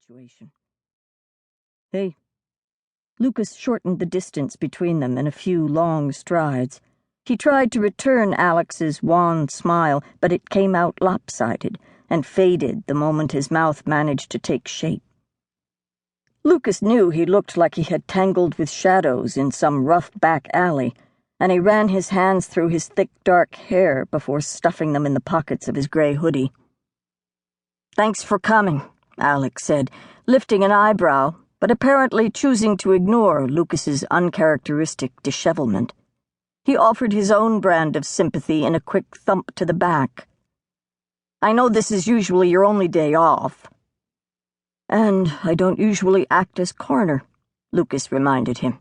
situation. Hey. Lucas shortened the distance between them in a few long strides. He tried to return Alex's wan smile, but it came out lopsided and faded the moment his mouth managed to take shape. Lucas knew he looked like he had tangled with shadows in some rough back alley, and he ran his hands through his thick, dark hair before stuffing them in the pockets of his gray hoodie. "Thanks for coming," Alex said, lifting an eyebrow, but apparently choosing to ignore Lucas's uncharacteristic dishevelment. He offered his own brand of sympathy in a quick thump to the back. "I know this is usually your only day off." "And I don't usually act as coroner," Lucas reminded him.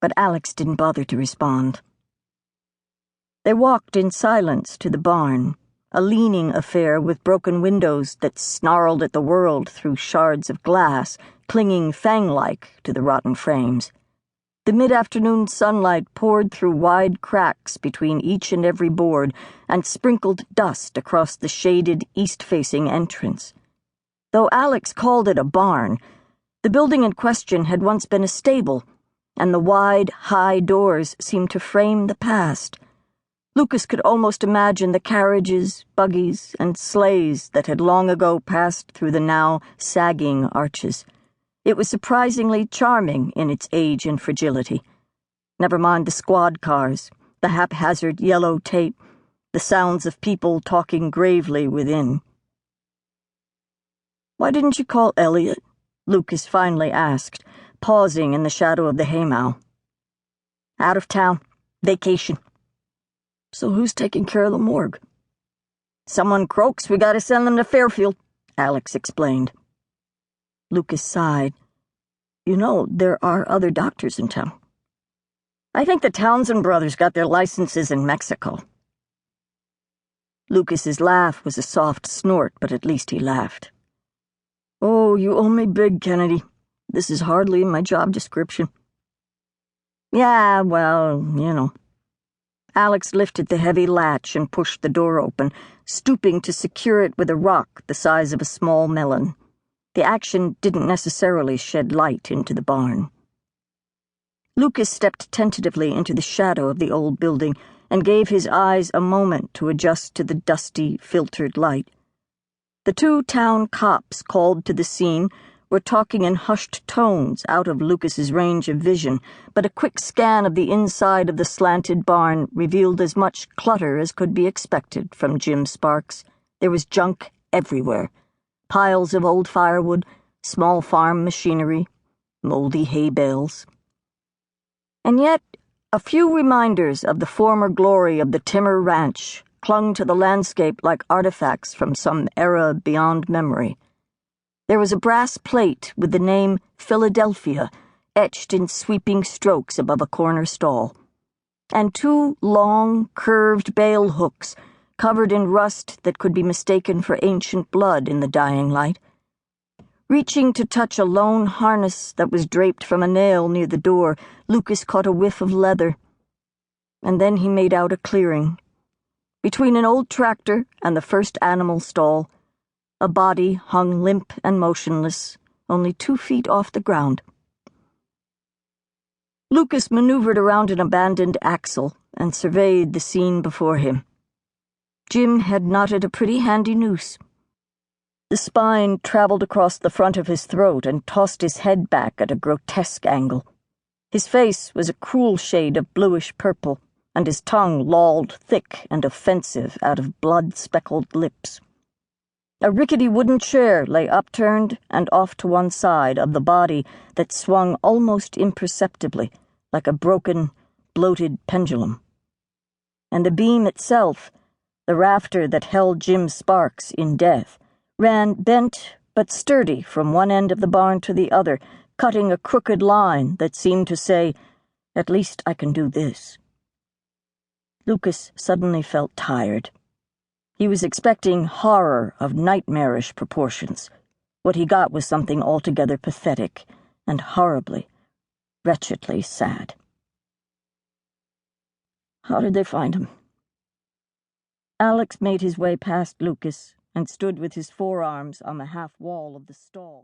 But Alex didn't bother to respond. They walked in silence to the barn, a leaning affair with broken windows that snarled at the world through shards of glass, clinging fang-like to the rotten frames. The mid-afternoon sunlight poured through wide cracks between each and every board and sprinkled dust across the shaded east-facing entrance. Though Alex called it a barn, the building in question had once been a stable, and the wide, high doors seemed to frame the past. Lucas could almost imagine the carriages, buggies, and sleighs that had long ago passed through the now sagging arches. It was surprisingly charming in its age and fragility. Never mind the squad cars, the haphazard yellow tape, the sounds of people talking gravely within. "Why didn't you call Elliot?" Lucas finally asked, pausing in the shadow of the haymow. "Out of town. Vacation." "So who's taking care of the morgue?" "Someone croaks, we gotta send them to Fairfield," Alex explained. Lucas sighed. "You know, there are other doctors in town." "I think the Townsend brothers got their licenses in Mexico." Lucas's laugh was a soft snort, but at least he laughed. "Oh, you owe me big, Kennedy. This is hardly in my job description." "Yeah, well, you know." Alex lifted the heavy latch and pushed the door open, stooping to secure it with a rock the size of a small melon. The action didn't necessarily shed light into the barn. Lucas stepped tentatively into the shadow of the old building and gave his eyes a moment to adjust to the dusty, filtered light. The two town cops called to the scene were talking in hushed tones out of Lucas's range of vision, but a quick scan of the inside of the slanted barn revealed as much clutter as could be expected from Jim Sparks. There was junk everywhere. Piles of old firewood, small farm machinery, moldy hay bales. And yet, a few reminders of the former glory of the Timmer Ranch clung to the landscape like artifacts from some era beyond memory. There was a brass plate with the name Philadelphia etched in sweeping strokes above a corner stall, and two long, curved bale hooks covered in rust that could be mistaken for ancient blood in the dying light. Reaching to touch a lone harness that was draped from a nail near the door, Lucas caught a whiff of leather. And then he made out a clearing. Between an old tractor and the first animal stall, a body hung limp and motionless, only 2 feet off the ground. Lucas maneuvered around an abandoned axle and surveyed the scene before him. Jim had knotted a pretty handy noose. The spine traveled across the front of his throat and tossed his head back at a grotesque angle. His face was a cruel shade of bluish purple, and his tongue lolled thick and offensive out of blood-speckled lips. A rickety wooden chair lay upturned and off to one side of the body that swung almost imperceptibly, like a broken, bloated pendulum. And the beam itself, the rafter that held Jim Sparks in death, ran bent but sturdy from one end of the barn to the other, cutting a crooked line that seemed to say, "At least I can do this." Lucas suddenly felt tired. He was expecting horror of nightmarish proportions. What he got was something altogether pathetic and horribly, wretchedly sad. "How did they find him?" Alex made his way past Lucas and stood with his forearms on the half wall of the stall.